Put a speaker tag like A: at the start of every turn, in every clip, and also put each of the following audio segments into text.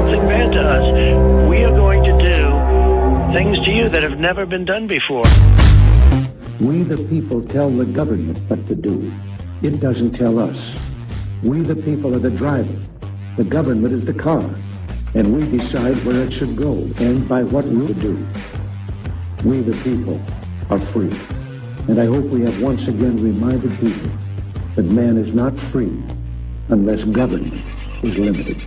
A: something bad to us, we are going to do things to you that have never been done before.
B: We the people tell the government what to do. It doesn't tell us. We the people are the driver. The government is the car. And we decide where it should go and by what route to do. We the people are free. And I hope we have once again reminded people that man is not free unless government is limited.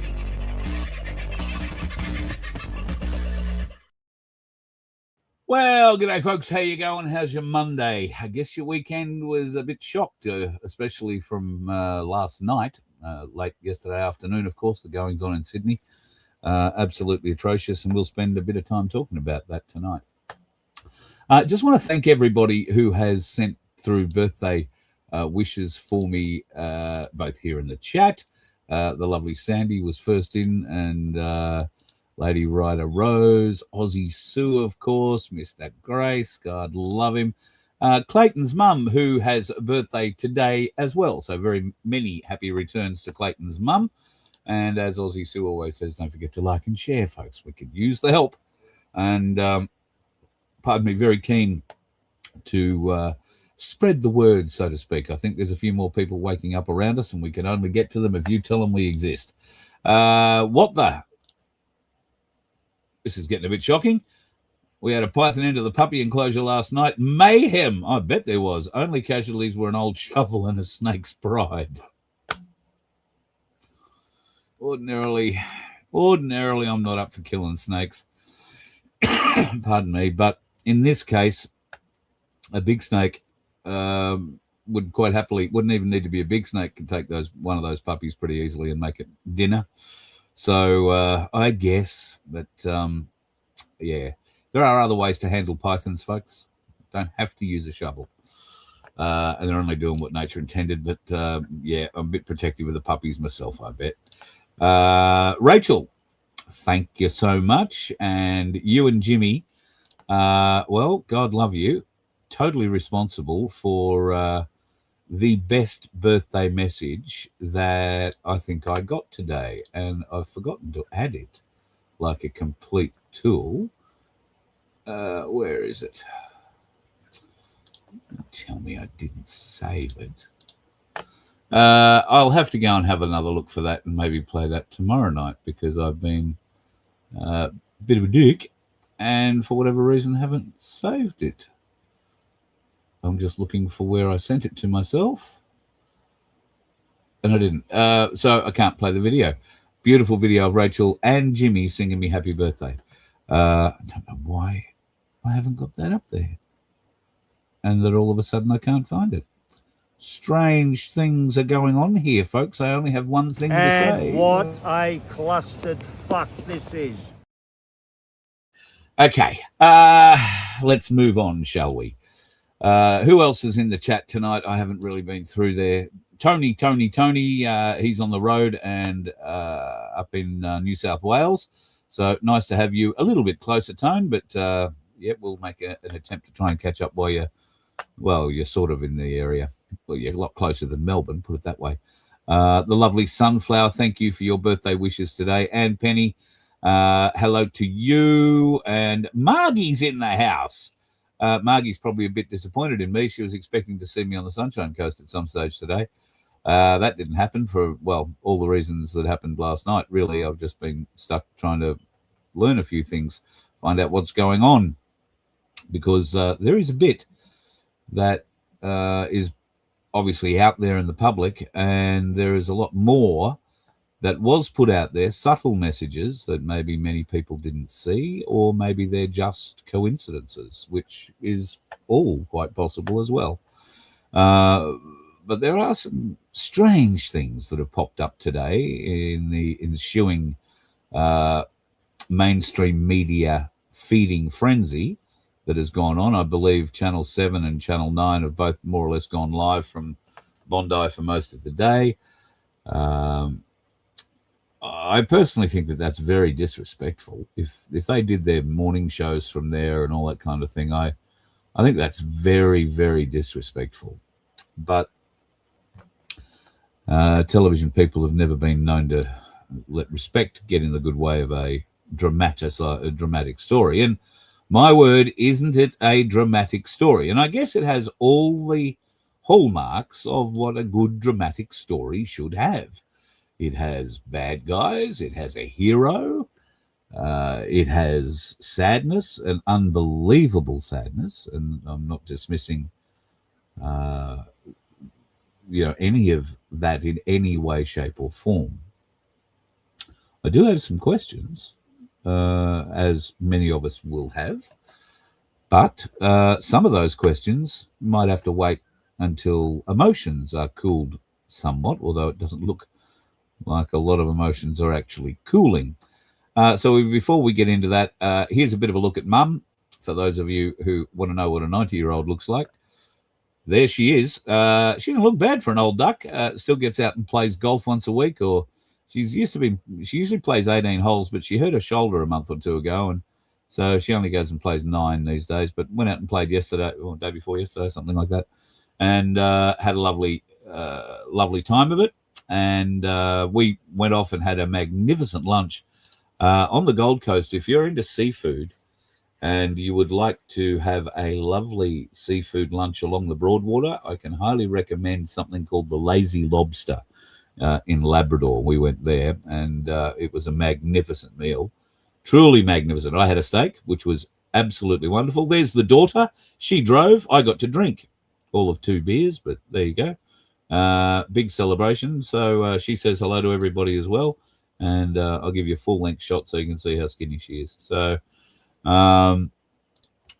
C: Well, g'day, folks. How you going? How's your Monday? I guess your weekend was a bit shocked, especially from last night, late yesterday afternoon, of course, the goings-on in Sydney. Absolutely atrocious, and we'll spend a bit of time talking about that tonight. Just want to thank everybody who has sent through birthday wishes for me, both here in the chat. The lovely Sandy was first in, and Lady Ryder Rose, Aussie Sue, of course, Mr. Grace, God love him. Clayton's mum, who has a birthday today as well. So very many happy returns to Clayton's mum. And as Aussie Sue always says, don't forget to like and share, folks. We could use the help. And, pardon me, very keen to spread the word, so to speak. I think there's a few more people waking up around us, and we can only get to them if you tell them we exist. What the... This is getting a bit shocking. We had a python into the puppy enclosure last night. Mayhem. I bet there was. Only casualties were an old shovel and a snake's pride. Ordinarily, I'm not up for killing snakes. Pardon me. But in this case, a big snake would quite happily, wouldn't even need to be a big snake, could take one of those puppies pretty easily and make it dinner. So I guess, but yeah, there are other ways to handle pythons, folks. Don't have to use a shovel. And they're only doing what nature intended. But yeah, I'm a bit protective of the puppies myself, I bet. Rachel, thank you so much. And you and Jimmy, well, God love you. Totally responsible for the best birthday message that I think I got today, and I've forgotten to add it like a complete tool. Where is it? Tell me I didn't save it. I'll have to go and have another look for that and maybe play that tomorrow night, because I've been a bit of a dick and for whatever reason haven't saved it. I'm just looking for where I sent it to myself, and I didn't. So I can't play the video. Beautiful video of Rachel and Jimmy singing me happy birthday. I don't know why I haven't got that up there, and that all of a sudden I can't find it. Strange things are going on here, folks. I only have one thing to say.
D: And what a clustered fuck this is.
C: Okay, let's move on, shall we? Who else is in the chat tonight? I haven't really been through there. Tony, he's on the road and up in New South Wales. So nice to have you a little bit closer, Tone, but yeah, we'll make an attempt to try and catch up while you're sort of in the area. Well, you're a lot closer than Melbourne, put it that way. The lovely Sunflower, thank you for your birthday wishes today. And Penny, hello to you. And Margie's in the house. Margie's probably a bit disappointed in me. She was expecting to see me on the Sunshine Coast at some stage today. That didn't happen for, well, all the reasons that happened last night. Really, I've just been stuck trying to learn a few things, find out what's going on, because there is a bit that is obviously out there in the public, and there is a lot more that was put out there, subtle messages that maybe many people didn't see, or maybe they're just coincidences, which is all quite possible as well. But there are some strange things that have popped up today in the ensuing mainstream media feeding frenzy that has gone on. I believe Channel 7 and Channel 9 have both more or less gone live from Bondi for most of the day. I personally think that that's very disrespectful. If they did their morning shows from there and all that kind of thing, I think that's very, very disrespectful. But television people have never been known to let respect get in the good way of a dramatic story. And my word, isn't it a dramatic story? And I guess it has all the hallmarks of what a good dramatic story should have. It has bad guys. It has a hero. It has sadness, an unbelievable sadness, and I'm not dismissing, any of that in any way, shape, or form. I do have some questions, as many of us will have, but some of those questions might have to wait until emotions are cooled somewhat, although it doesn't look like a lot of emotions are actually cooling. So before we get into that, here's a bit of a look at Mum. For those of you who want to know what a 90-year-old looks like, there she is. She doesn't look bad for an old duck. Still gets out and plays golf once a week, or she usually plays 18 holes, but she hurt her shoulder a month or two ago, and so she only goes and plays 9 these days, but went out and played yesterday, or day before yesterday, something like that, and had a lovely time of it. And we went off and had a magnificent lunch on the Gold Coast. If you're into seafood and you would like to have a lovely seafood lunch along the Broadwater, I can highly recommend something called the Lazy Lobster in Labrador. We went there, and it was a magnificent meal, truly magnificent. I had a steak, which was absolutely wonderful. There's the daughter. She drove. I got to drink all of 2 beers, but there you go. Big celebration. So she says hello to everybody as well. And I'll give you a full-length shot so you can see how skinny she is. So,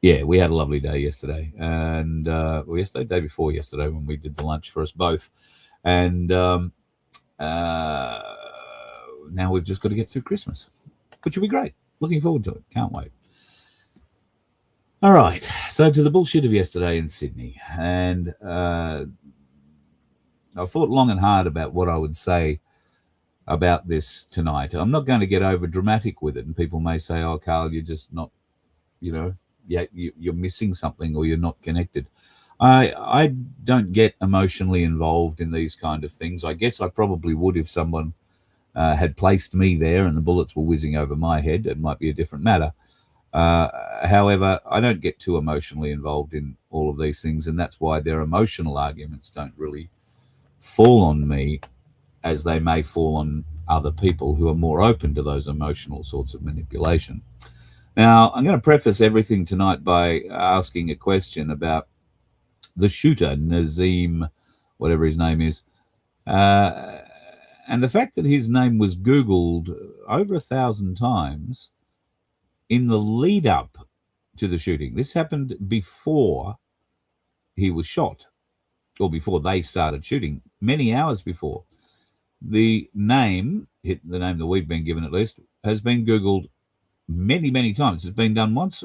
C: we had a lovely day yesterday. And day before yesterday, when we did the lunch for us both. And now we've just got to get through Christmas, which will be great. Looking forward to it. Can't wait. All right. So to the bullshit of yesterday in Sydney. And I thought long and hard about what I would say about this tonight. I'm not going to get over dramatic with it, and people may say, "Oh, Carl, you're just not, you're missing something, or you're not connected." I don't get emotionally involved in these kind of things. I guess I probably would if someone had placed me there and the bullets were whizzing over my head. It might be a different matter. However, I don't get too emotionally involved in all of these things, and that's why their emotional arguments don't really fall on me as they may fall on other people who are more open to those emotional sorts of manipulation. Now, I'm going to preface everything tonight by asking a question about the shooter, Nazim, whatever his name is, and the fact that his name was Googled over 1,000 times in the lead up to the shooting. This happened before he was shot, or before they started shooting, many hours before. The name that we've been given at least, has been Googled many, many times. It's been done once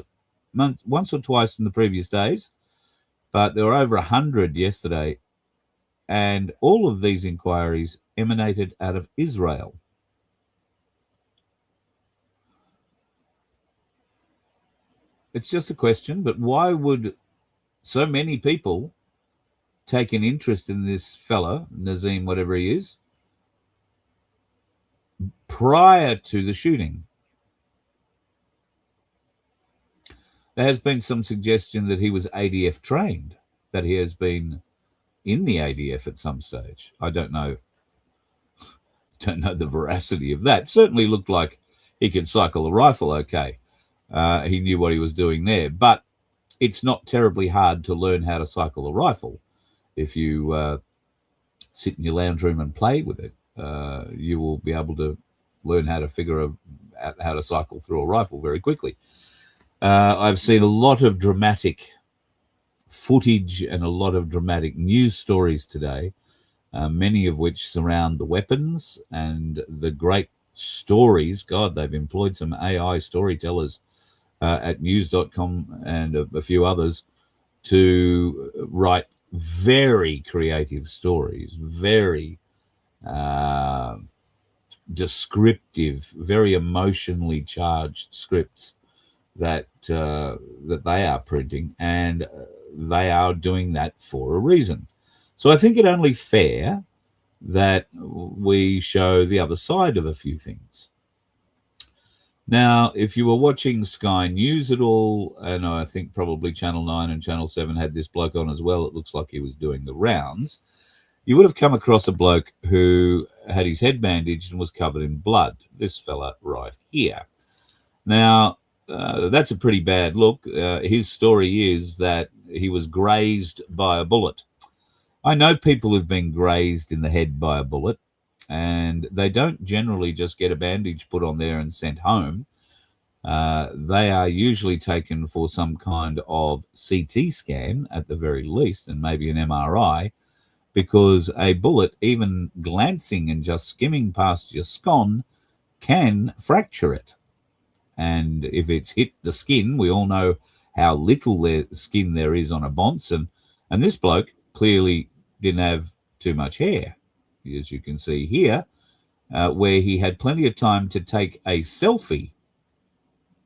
C: or twice in the previous days, but there were over 100 yesterday, and all of these inquiries emanated out of Israel. It's just a question, but why would so many people take an interest in this fella, Nazim, whatever he is, prior to the shooting? There has been some suggestion that he was ADF trained, that he has been in the ADF at some stage. I don't know the veracity of that. Certainly looked like he could cycle a rifle okay. He knew what he was doing there, but it's not terribly hard to learn how to cycle a rifle. If you sit in your lounge room and play with it, you will be able to learn how to figure out how to cycle through a rifle very quickly. I've seen a lot of dramatic footage and a lot of dramatic news stories today, many of which surround the weapons and the great stories. God, they've employed some AI storytellers at news.com and a few others to write very creative stories, very descriptive, very emotionally charged scripts that they are printing, and they are doing that for a reason. So I think it only fair that we show the other side of a few things. Now, if you were watching Sky News at all, and I think probably Channel 9 and Channel 7 had this bloke on as well, it looks like he was doing the rounds, you would have come across a bloke who had his head bandaged and was covered in blood. This fella right here. Now, that's a pretty bad look. His story is that he was grazed by a bullet. I know people who've been grazed in the head by a bullet, and they don't generally just get a bandage put on there and sent home. They are usually taken for some kind of CT scan at the very least, and maybe an MRI, because a bullet, even glancing and just skimming past your scon, can fracture it. And if it's hit the skin, we all know how little skin there is on a bonce, and this bloke clearly didn't have too much hair, as you can see here, where he had plenty of time to take a selfie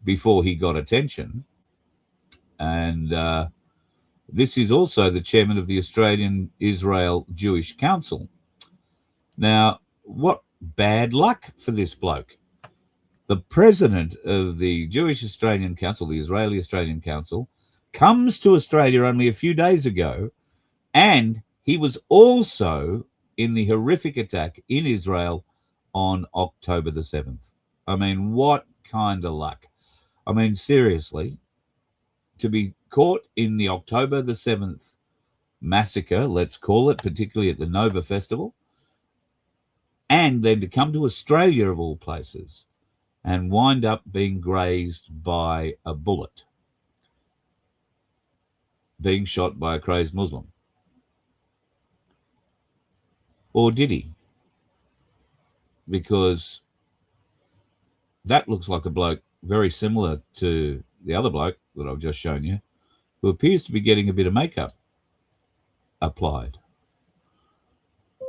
C: before he got attention. And this is also the chairman of the Australian Israel Jewish Council. Now, what bad luck for this bloke. The president of the Jewish Australian Council, the Israeli Australian Council, comes to Australia only a few days ago, and he was also in the horrific attack in Israel on October the 7th. I mean, what kind of luck? I mean, seriously, to be caught in the October the 7th massacre, let's call it, particularly at the Nova Festival, and then to come to Australia, of all places, and wind up being grazed by a bullet, being shot by a crazed Muslim. Or did he? Because that looks like a bloke very similar to the other bloke that I've just shown you, who appears to be getting a bit of makeup applied.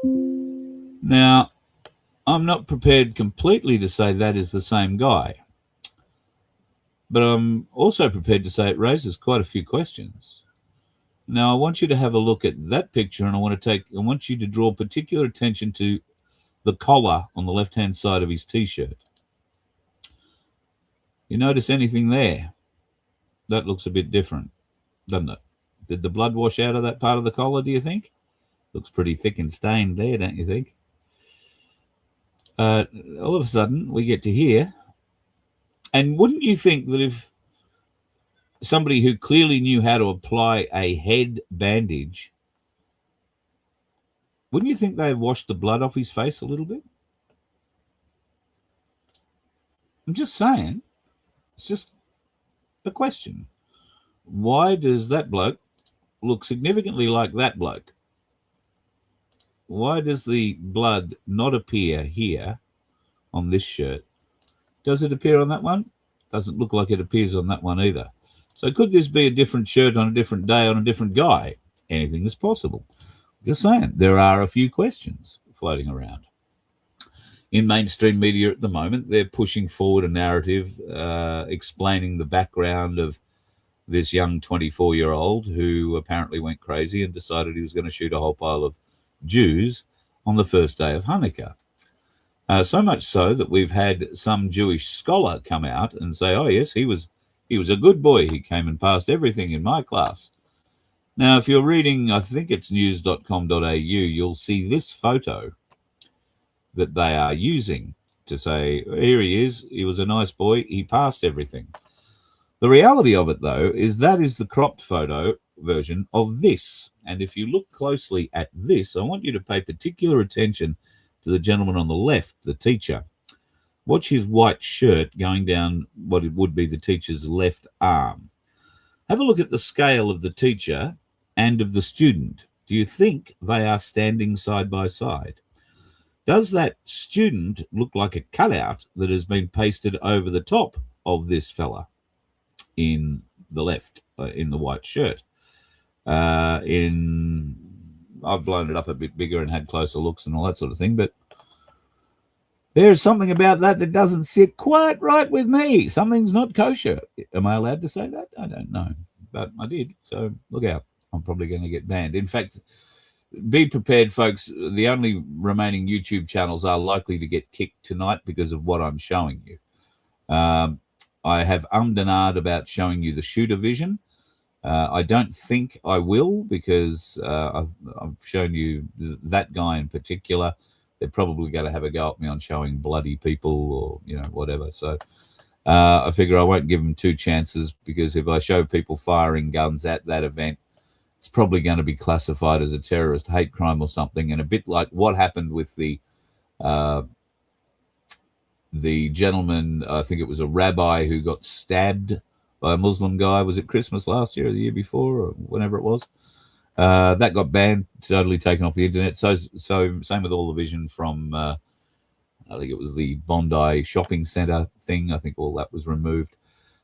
C: Now, I'm not prepared completely to say that is the same guy, but I'm also prepared to say it raises quite a few questions. Now, I want you to have a look at that picture, and I want you to draw particular attention to the collar on the left-hand side of his T-shirt. You notice anything there? That looks a bit different, doesn't it? Did the blood wash out of that part of the collar, do you think? Looks pretty thick and stained there, don't you think? All of a sudden, we get to here, and wouldn't you think that if somebody who clearly knew how to apply a head bandage, wouldn't you think they washed the blood off his face a little bit? I'm just saying. It's just a question. Why does that bloke look significantly like that bloke? Why does the blood not appear here on this shirt? Does it appear on that one? Doesn't look like it appears on that one either. So could this be a different shirt on a different day on a different guy? Anything is possible. Just saying, there are a few questions floating around. In mainstream media at the moment, they're pushing forward a narrative explaining the background of this young 24-year-old who apparently went crazy and decided he was going to shoot a whole pile of Jews on the first day of Hanukkah. So much so that we've had some Jewish scholar come out and say, oh, yes, he was a good boy. He came and passed everything in my class. Now, if you're reading, I think it's news.com.au, you'll see this photo that they are using to say, here he is, he was a nice boy, he passed everything. The reality of it, though, is that is the cropped photo version of this. And if you look closely at this, I want you to pay particular attention to the gentleman on the left, the teacher. Watch his white shirt going down what it would be the teacher's left arm. Have a look at the scale of the teacher and of the student. Do you think they are standing side by side? Does that student look like a cutout that has been pasted over the top of this fella in the left, in the white shirt? I've blown it up a bit bigger and had closer looks and all that sort of thing, but there's something about that doesn't sit quite right with me. Something's not kosher. Am I allowed to say that? I don't know, but I did, so look out. I'm probably going to get banned. In fact, be prepared, folks. The only remaining YouTube channels are likely to get kicked tonight because of what I'm showing you. I have and ahed about showing you the shooter vision. I don't think I will, because I've shown you that guy in particular. They're probably going to have a go at me on showing bloody people or, you know, whatever. So I figure I won't give them two chances, because if I show people firing guns at that event, it's probably going to be classified as a terrorist hate crime or something. And a bit like what happened with the gentleman, I think it was a rabbi, who got stabbed by a Muslim guy. Was it Christmas last year or the year before, or whenever it was? That got banned, totally taken off the internet. So same with all the vision from, I think it was the Bondi shopping centre thing. I think all that was removed.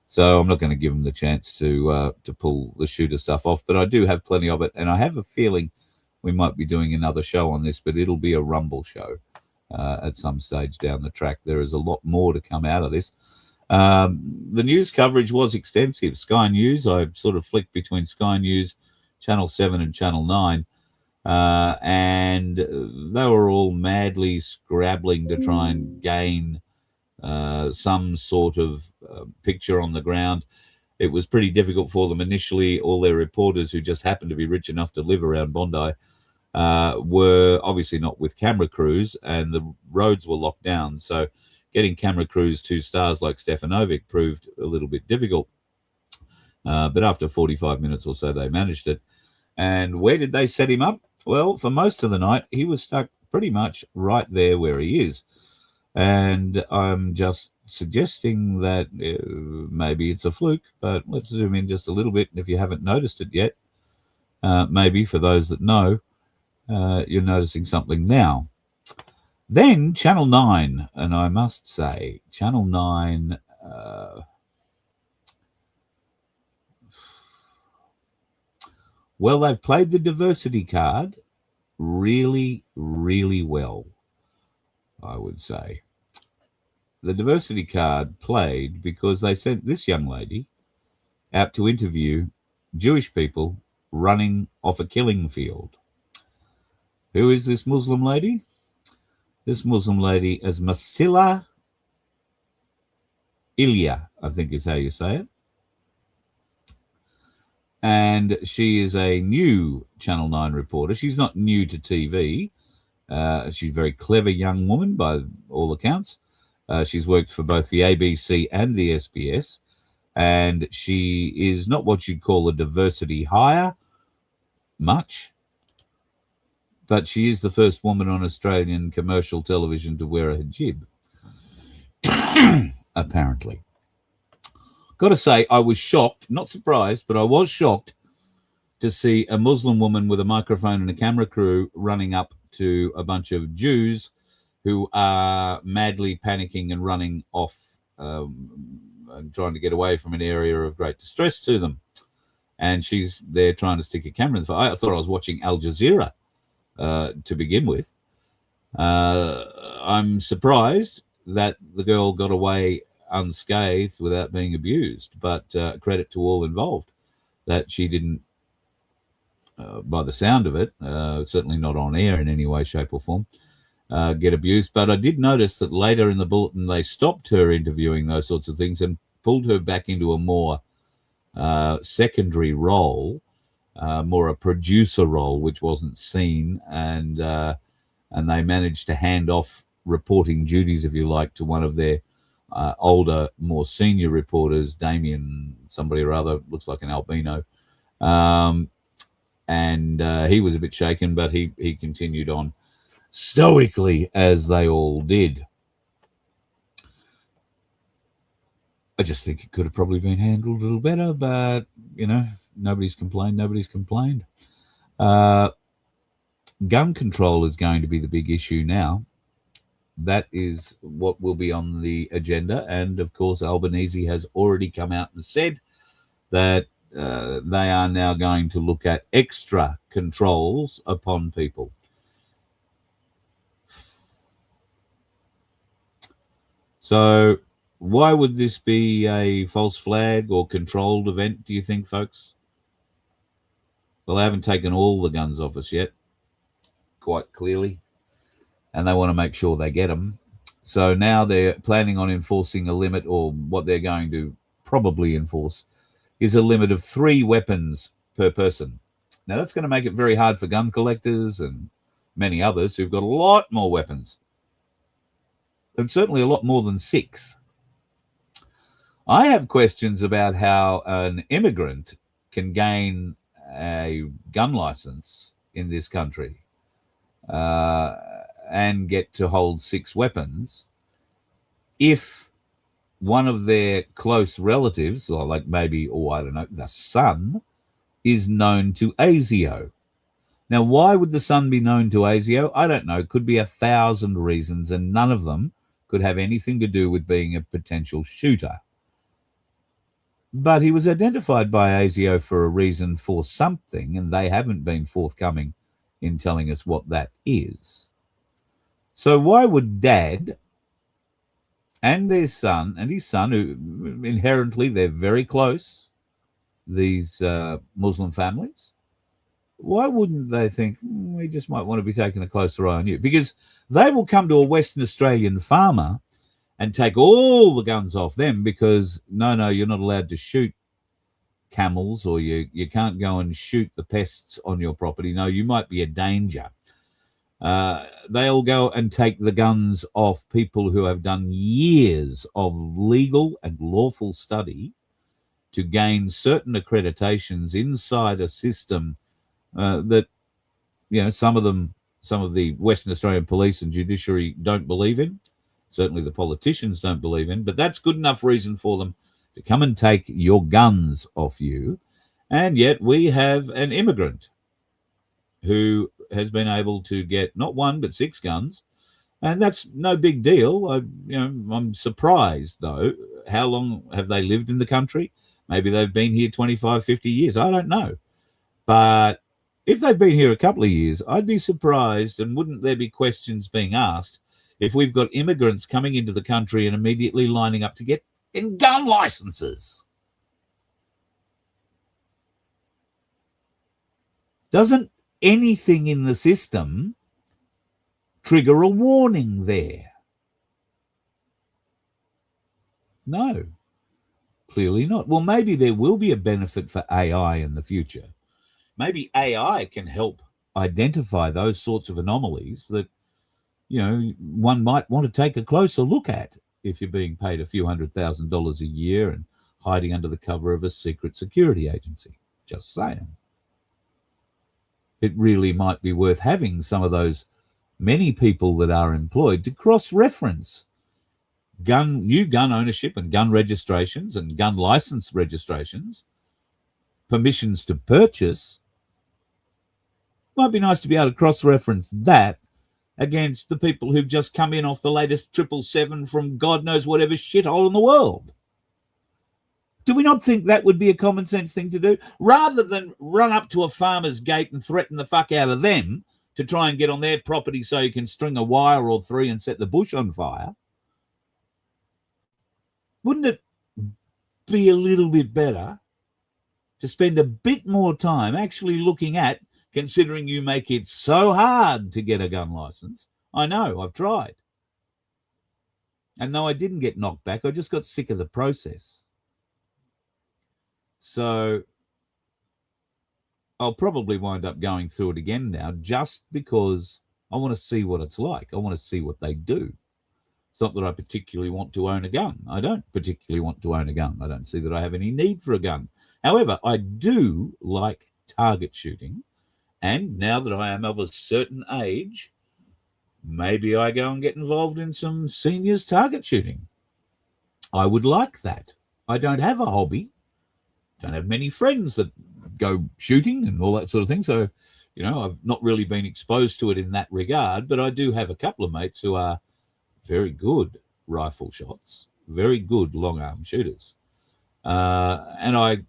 C: So I'm not going to give them the chance to pull the shooter stuff off. But I do have plenty of it, and I have a feeling we might be doing another show on this, but it'll be a Rumble show at some stage down the track. There is a lot more to come out of this. The news coverage was extensive. Sky News, I sort of flicked between Sky News, Channel 7 and Channel 9, and they were all madly scrabbling to try and gain some sort of picture on the ground. It was pretty difficult for them initially. All their reporters, who just happened to be rich enough to live around Bondi, were obviously not with camera crews, and the roads were locked down. So getting camera crews, 2 stars like Stefanovic, proved a little bit difficult. But after 45 minutes or so, they managed it. And where did they set him up? Well, for most of the night, he was stuck pretty much right there where he is. And I'm just suggesting that maybe it's a fluke, but let's zoom in just a little bit. And if you haven't noticed it yet, maybe for those that know, you're noticing something now. Then Channel 9, and I must say, Channel 9, well, they've played the diversity card really, really well, I would say. The diversity card played because they sent this young lady out to interview Jewish people running off a killing field. Who is this Muslim lady? This Muslim lady is Masila Ilya, I think is how you say it. And she is a new Channel 9 reporter. She's not new to TV. She's a very clever young woman by all accounts. She's worked for both the ABC and the SBS. And she is not what you'd call a diversity hire, much. But she is the first woman on Australian commercial television to wear a hijab, apparently. Got to say, I was shocked, not surprised, but I was shocked to see a Muslim woman with a microphone and a camera crew running up to a bunch of Jews who are madly panicking and running off and trying to get away from an area of great distress to them. And she's there trying to stick a camera in the fire. I thought I was watching Al Jazeera to begin with. I'm surprised that the girl got away unscathed without being abused, but credit to all involved that she didn't, by the sound of it, certainly not on air in any way, shape or form, get abused. But I did notice that later in the bulletin they stopped her interviewing those sorts of things and pulled her back into a more secondary role, more a producer role, which wasn't seen, and they managed to hand off reporting duties, if you like, to one of their older, more senior reporters, Damien, somebody or other, looks like an albino. And he was a bit shaken, but he continued on stoically, as they all did. I just think it could have probably been handled a little better, but, you know, nobody's complained. Gun control is going to be the big issue now. That is what will be on the agenda. And, of course, Albanese has already come out and said that they are now going to look at extra controls upon people. So why would this be a false flag or controlled event, do you think, folks? Well, they haven't taken all the guns off us yet. quite clearly, and they want to make sure they get them. So now they're planning on enforcing a limit, or what they're going to probably enforce is a limit of 3 weapons per person. Now, that's going to make it very hard for gun collectors and many others who've got a lot more weapons, and certainly a lot more than 6. I have questions about how an immigrant can gain a gun license in this country and get to hold 6 weapons if one of their close relatives, or like maybe, I don't know, the son, is known to ASIO. Now, why would the son be known to ASIO? I don't know. It could be 1,000 reasons, and none of them could have anything to do with being a potential shooter. But he was identified by ASIO for a reason, for something, and they haven't been forthcoming in telling us what that is. So why would Dad and their son, and his son, who inherently they're very close, these Muslim families, why wouldn't they think, we just might want to be taking a closer eye on you? Because they will come to a Western Australian farmer and take all the guns off them because, no, you're not allowed to shoot camels, or you can't go and shoot the pests on your property. No, you might be a danger. They'll go and take the guns off people who have done years of legal and lawful study to gain certain accreditations inside a system that, some of the Western Australian police and judiciary don't believe in. Certainly the politicians don't believe in, but that's good enough reason for them to come and take your guns off you. And yet we have an immigrant who has been able to get not 1 but 6 guns, and that's no big deal. I'm surprised, though. How long have they lived in the country? Maybe they've been here 25, 50 years. I don't know. But if they've been here a couple of years, I'd be surprised, and wouldn't there be questions being asked if we've got immigrants coming into the country and immediately lining up to get gun licenses? Doesn't anything in the system trigger a warning there? No, clearly not. Well, maybe there will be a benefit for AI in the future. Maybe AI can help identify those sorts of anomalies that, one might want to take a closer look at if you're being paid a few $100,000 a year and hiding under the cover of a secret security agency. Just saying. It really might be worth having some of those many people that are employed to cross-reference new gun ownership and gun registrations and gun license registrations, permissions to purchase. Might be nice to be able to cross-reference that against the people who've just come in off the latest 777 from God knows whatever shithole in the world. Do we not think that would be a common sense thing to do? Rather than run up to a farmer's gate and threaten the fuck out of them to try and get on their property so you can string a wire or 3 and set the bush on fire, wouldn't it be a little bit better to spend a bit more time actually looking at, considering you make it so hard to get a gun license? I know, I've tried. And no, I didn't get knocked back. I just got sick of the process. So I'll probably wind up going through it again now, just because I want to see what it's like. I want to see what they do. It's not that I particularly want to own a gun. I don't particularly want to own a gun. I don't see that I have any need for a gun. However, I do like target shooting. And now that I am of a certain age, maybe I go and get involved in some seniors target shooting. I would like that. I don't have a hobby. Don't have many friends that go shooting and all that sort of thing. So, I've not really been exposed to it in that regard, but I do have a couple of mates who are very good rifle shots, very good long arm shooters. And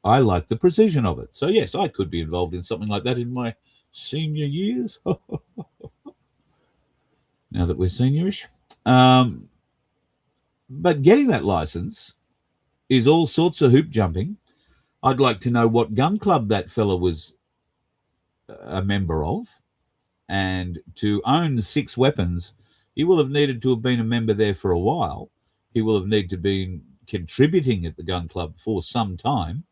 C: I like the precision of it. So, yes, I could be involved in something like that in my senior years. Now that we're seniorish. But getting that license is all sorts of hoop jumping. I'd like to know what gun club that fella was a member of. And to own 6 weapons, he will have needed to have been a member there for a while. He will have needed to be contributing at the gun club for some time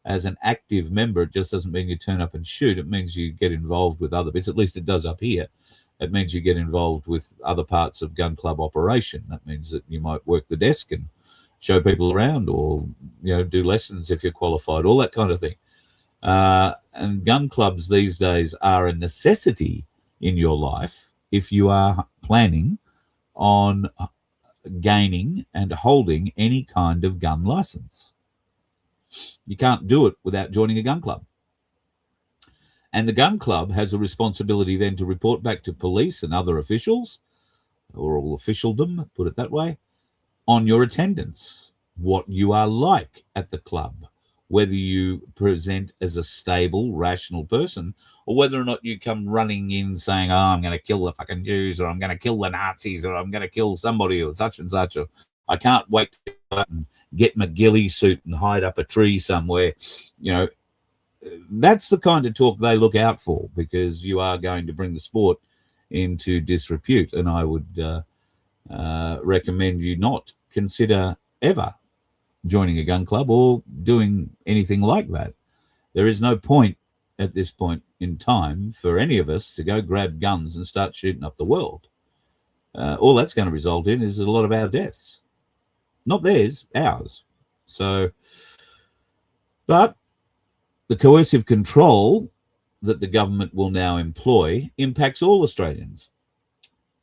C: as an active member. It just doesn't mean you turn up and shoot. It means you get involved with other bits. At least it does up here. It means you get involved with other parts of gun club operation. That means that you might work the desk and show people around, or do lessons if you're qualified, all that kind of thing. And gun clubs these days are a necessity in your life if you are planning on gaining and holding any kind of gun license. You can't do it without joining a gun club. And the gun club has a responsibility then to report back to police and other officials, or all officialdom, put it that way, on your attendance, what you are like at the club, whether you present as a stable, rational person, or whether or not you come running in saying, I'm going to kill the fucking Jews, or I'm going to kill the Nazis, or I'm going to kill somebody, or such and such, or I can't wait to go out and get my ghillie suit and hide up a tree somewhere. That's the kind of talk they look out for, because you are going to bring the sport into disrepute. And I would recommend you not consider ever joining a gun club or doing anything like that. There is no point at this point in time for any of us to go grab guns and start shooting up the world. All that's going to result in is a lot of our deaths. Not theirs, ours. So, but the coercive control that the government will now employ impacts all Australians.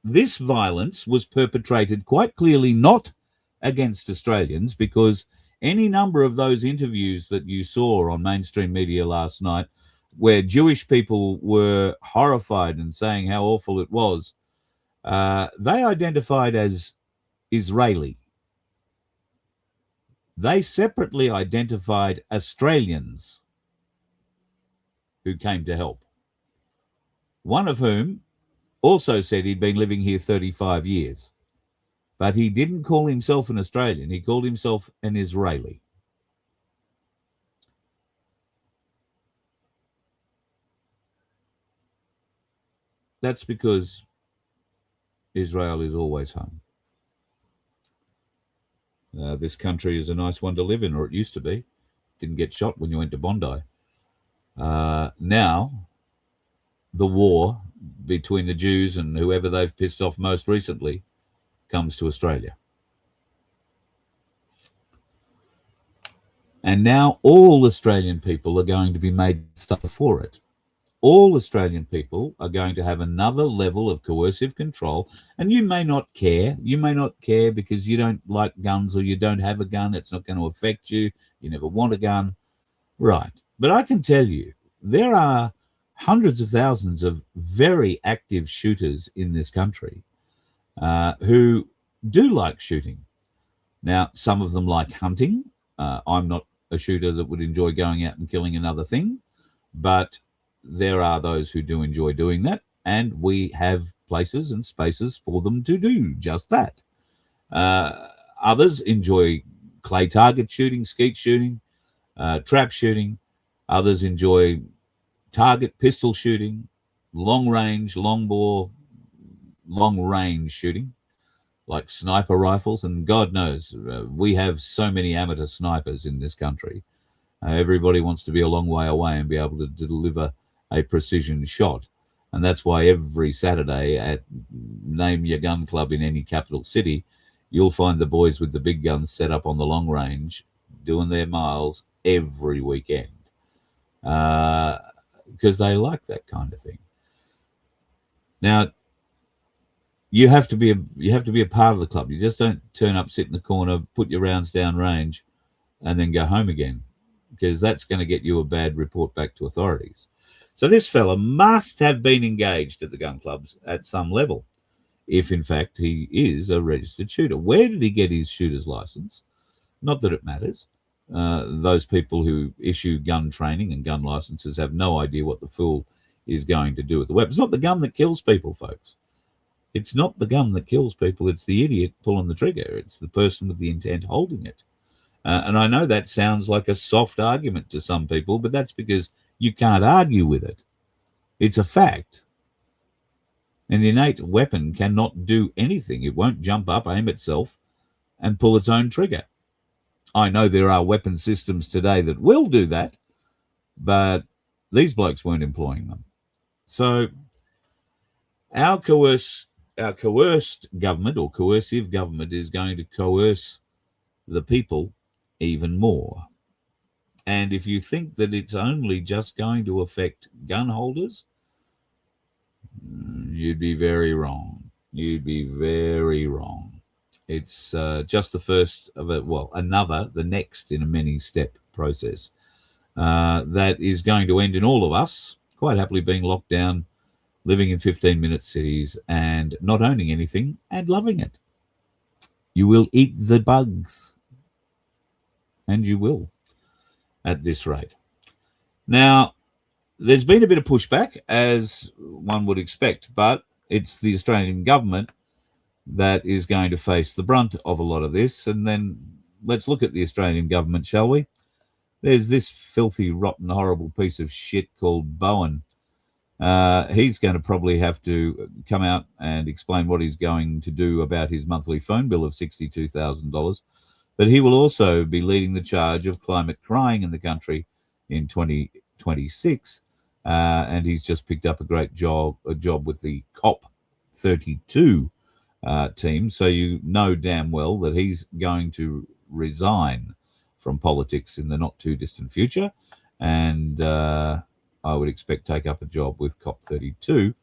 C: This violence was perpetrated quite clearly not against Australians, because any number of those interviews that you saw on mainstream media last night, where Jewish people were horrified and saying how awful it was, they identified as Israeli. They separately identified Australians who came to help, one of whom also said he'd been living here 35 years. But he didn't call himself an Australian. He called himself an Israeli. That's because Israel is always home. This country is a nice one to live in, or it used to be. Didn't get shot when you went to Bondi. Now, the war between the Jews and whoever they've pissed off most recently comes to Australia. And now all Australian people are going to be made to suffer for it. All Australian people are going to have another level of coercive control, and you may not care. You may not care because you don't like guns, or you don't have a gun. It's not going to affect you. You never want a gun. Right. But I can tell you, there are hundreds of thousands of very active shooters in this country who do like shooting. Now, some of them like hunting. I'm not a shooter that would enjoy going out and killing another thing, but there are those who do enjoy doing that, and we have places and spaces for them to do just that. Others enjoy clay target shooting, skeet shooting, trap shooting. Others enjoy target pistol shooting, long range, long bore, long range shooting, like sniper rifles. And God knows, we have so many amateur snipers in this country. Everybody wants to be a long way away and be able to deliver a precision shot. And that's why every Saturday at name your gun club in any capital city, you'll find the boys with the big guns set up on the long range doing their miles every weekend, because they like that kind of thing. Now, you have to be a part of the club. You just don't turn up, sit in the corner, put your rounds down range, and then go home again, because that's going to get you a bad report back to authorities. So this fella must have been engaged at the gun clubs at some level, if in fact he is a registered shooter. Where did he get his shooter's license? Not that it matters. Those people who issue gun training and gun licenses have no idea what the fool is going to do with the weapon. It's not the gun that kills people, folks. It's not the gun that kills people. It's the idiot pulling the trigger. It's the person with the intent holding it. And I know that sounds like a soft argument to some people, but that's because you can't argue with it. It's a fact. An innate weapon cannot do anything. It won't jump up, aim itself, and pull its own trigger. I know there are weapon systems today that will do that, but these blokes weren't employing them. So our coerced government or coercive government is going to coerce the people even more. And if you think that it's only just going to affect gun holders, you'd be very wrong. You'd be very wrong. It's just the first of the next in a many-step process that is going to end in all of us quite happily being locked down, living in 15-minute cities and not owning anything and loving it. You will eat the bugs. And you will at this rate. Now, there's been a bit of pushback, as one would expect, but it's the Australian government that is going to face the brunt of a lot of this. And then let's look at the Australian government, shall we? There's this filthy, rotten, horrible piece of shit called Bowen. He's going to probably have to come out and explain what he's going to do about his monthly phone bill of $62,000. But he will also be leading the charge of climate crying in the country in 2026. And he's just picked up a job with the COP32 team. So you know damn well that he's going to resign from politics in the not too distant future. And I would expect take up a job with COP32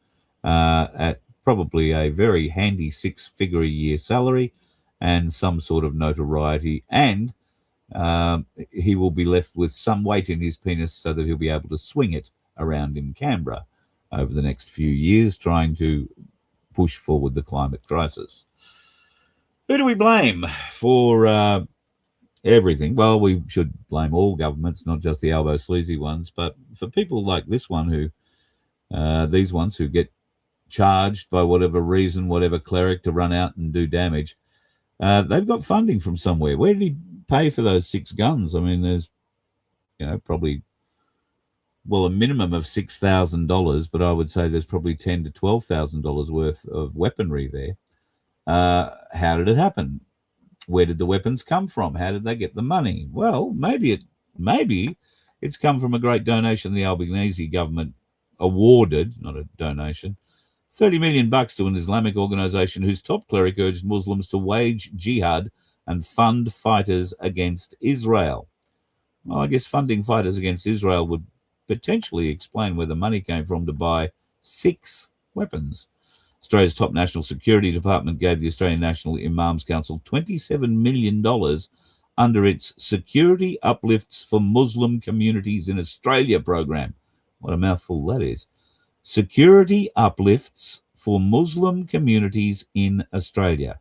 C: at probably a very handy 6-figure a year salary and some sort of notoriety, and he will be left with some weight in his penis so that he'll be able to swing it around in Canberra over the next few years, trying to push forward the climate crisis. Who do we blame for everything? Well, we should blame all governments, not just the elbow sleazy ones, but for people like this one these ones who get charged by whatever reason, whatever cleric to run out and do damage, they've got funding from somewhere. Where did he pay for those 6 guns? I mean, there's, probably, a minimum of $6,000, but I would say there's probably $10,000 to $12,000 worth of weaponry there. How did it happen? Where did the weapons come from? How did they get the money? Well, maybe it's come from a great donation the Albanese government awarded, not a donation, $30 million to an Islamic organization whose top cleric urged Muslims to wage jihad and fund fighters against Israel. Well, I guess funding fighters against Israel would potentially explain where the money came from to buy 6 weapons. Australia's top national security department gave the Australian National Imams Council $27 million under its Security Uplifts for Muslim Communities in Australia program. What a mouthful that is. Security Uplifts for Muslim Communities in Australia.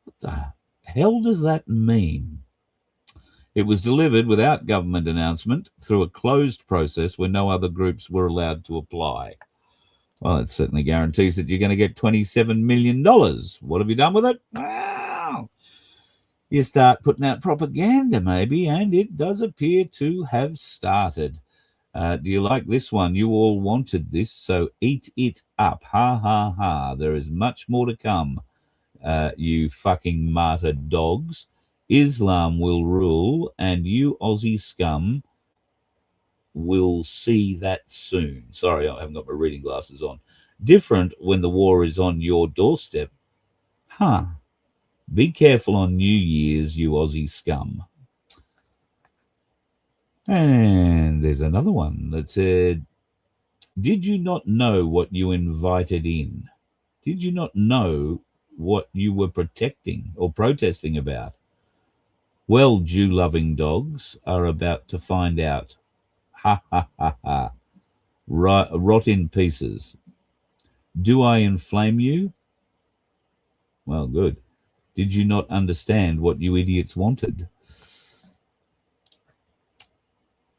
C: What the hell does that mean? It was delivered without government announcement through a closed process where no other groups were allowed to apply. Well, it certainly guarantees that you're going to get $27 million. What have you done with it? Well, you start putting out propaganda maybe, and it does appear to have started. Do you like this one? You all wanted this, so eat it up. Ha, ha, ha. There is much more to come, you fucking martyr dogs. Islam will rule, and you Aussie scum will see that soon. Sorry, I haven't got my reading glasses on. Different when the war is on your doorstep. Huh. Be careful on New Year's, you Aussie scum. And there's another one that said, did you not know what you invited in? Did you not know what you were protecting or protesting about? Well, Jew-loving dogs are about to find out. Ha, ha, ha, ha. Rot in pieces. Do I inflame you? Well, good. Did you not understand what you idiots wanted?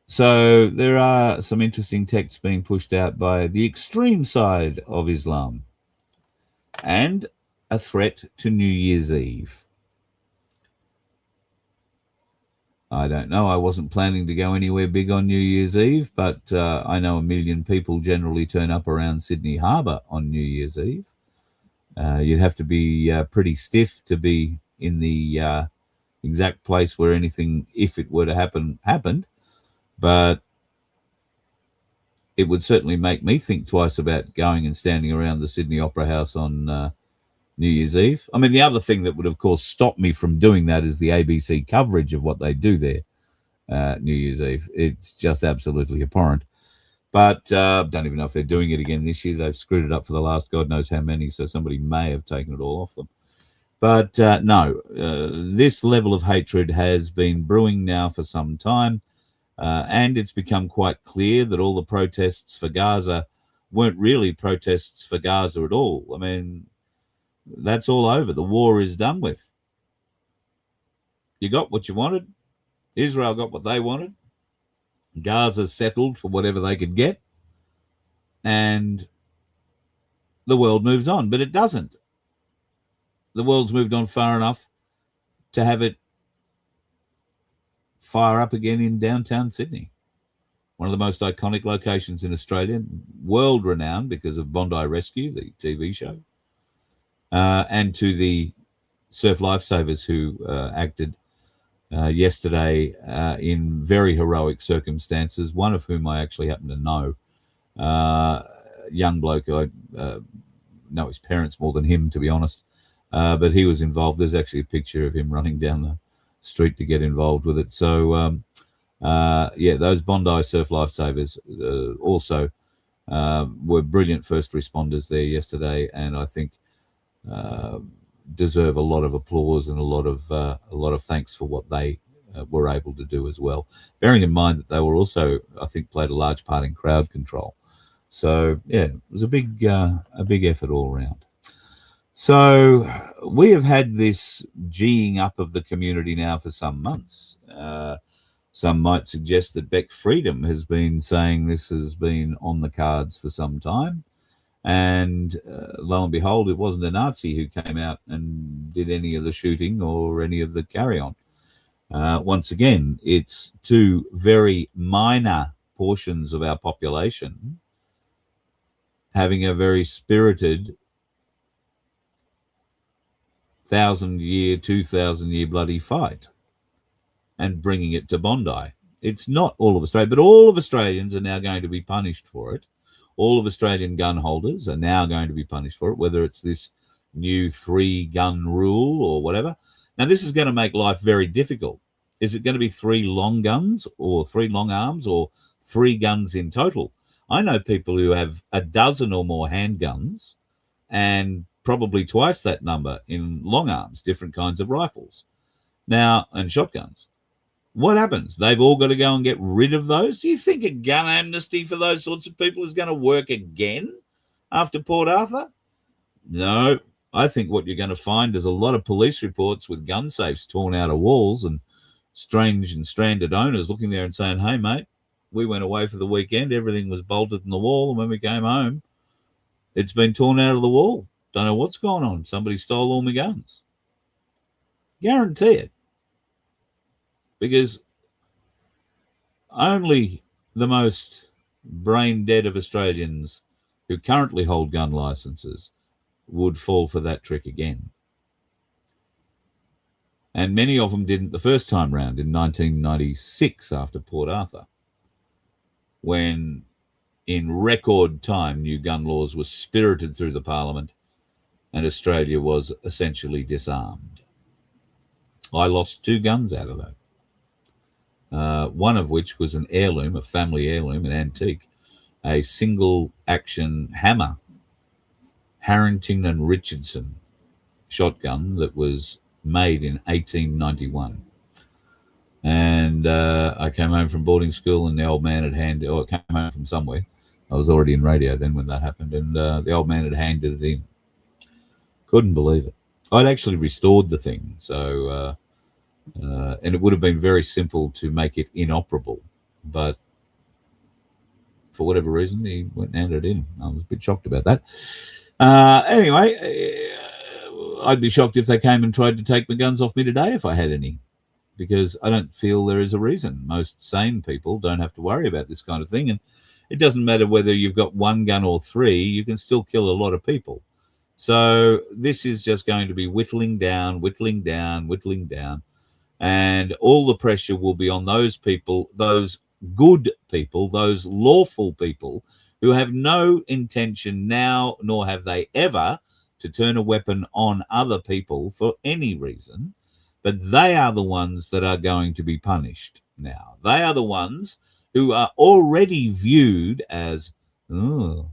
C: So there are some interesting texts being pushed out by the extreme side of Islam and a threat to New Year's Eve. I don't know. I wasn't planning to go anywhere big on New Year's Eve, but I know 1 million people generally turn up around Sydney Harbour on New Year's Eve. You'd have to be pretty stiff to be in the exact place where anything, if it were to happen, happened. But it would certainly make me think twice about going and standing around the Sydney Opera House on New Year's Eve. I mean, the other thing that would, of course, stop me from doing that is the ABC coverage of what they do there New Year's Eve. It's just absolutely abhorrent. But don't even know if they're doing it again this year. They've screwed it up for the last God knows how many, so somebody may have taken it all off them. But no, this level of hatred has been brewing now for some time, and it's become quite clear that all the protests for Gaza weren't really protests for Gaza at all. I mean, that's all over. The war is done with. You got what you wanted. Israel got what they wanted. Gaza settled for whatever they could get. And the world moves on. But it doesn't. The world's moved on far enough to have it fire up again in downtown Sydney. One of the most iconic locations in Australia, world-renowned because of Bondi Rescue, the TV show. And to the surf lifesavers who acted yesterday in very heroic circumstances, one of whom I actually happen to know. Young bloke, I know his parents more than him, to be honest. But he was involved. There's actually a picture of him running down the street to get involved with it. So, yeah, those Bondi surf lifesavers also were brilliant first responders there yesterday, and I think deserve a lot of applause and a lot of thanks for what they were able to do as well. Bearing in mind that they were also, I think, played a large part in crowd control. So yeah, it was a big effort all around. So we have had this geeing up of the community now for some months. Some might suggest that Beck Freedom has been saying this has been on the cards for some time. And lo and behold, it wasn't a Nazi who came out and did any of the shooting or any of the carry-on. Once again, it's two very minor portions of our population having a very spirited 1,000-year, 2,000-year bloody fight and bringing it to Bondi. It's not all of Australia, but all of Australians are now going to be punished for it. All of Australian gun holders are now going to be punished for it, whether it's this new 3-gun rule or whatever. Now, this is going to make life very difficult. Is it going to be 3 long guns or 3 long arms or 3 guns in total? I know people who have a dozen or more handguns and probably twice that number in long arms, different kinds of rifles. Now, and shotguns. What happens? They've all got to go and get rid of those? Do you think a gun amnesty for those sorts of people is going to work again after Port Arthur? No. I think what you're going to find is a lot of police reports with gun safes torn out of walls and strange and stranded owners looking there and saying, hey, mate, we went away for the weekend. Everything was bolted in the wall. And when we came home, it's been torn out of the wall. Don't know what's going on. Somebody stole all my guns. Guarantee it. Because only the most brain dead of Australians who currently hold gun licenses would fall for that trick again. And many of them didn't the first time round in 1996 after Port Arthur, when in record time new gun laws were spirited through the Parliament and Australia was essentially disarmed. I lost 2 guns out of that. One of which was an heirloom, a family heirloom, an antique, a single-action hammer, Harrington and Richardson shotgun that was made in 1891. And I came home from boarding school and the old man had handed, I came home from somewhere. I was already in radio then when that happened, and the old man had handed it in. Couldn't believe it. I'd actually restored the thing, so... and it would have been very simple to make it inoperable, but for whatever reason, he went and handed it in. I was a bit shocked about that. Anyway, I'd be shocked if they came and tried to take my guns off me today if I had any. because I don't feel there is a reason. Most sane people don't have to worry about this kind of thing. And it doesn't matter whether you've got one gun or three, you can still kill a lot of people. So this is just going to be whittling down, whittling down, whittling down. And all the pressure will be on those people, those good people, those lawful people who have no intention now, nor have they ever, to turn a weapon on other people for any reason. But they are the ones that are going to be punished now. They are the ones who are already viewed as, oh,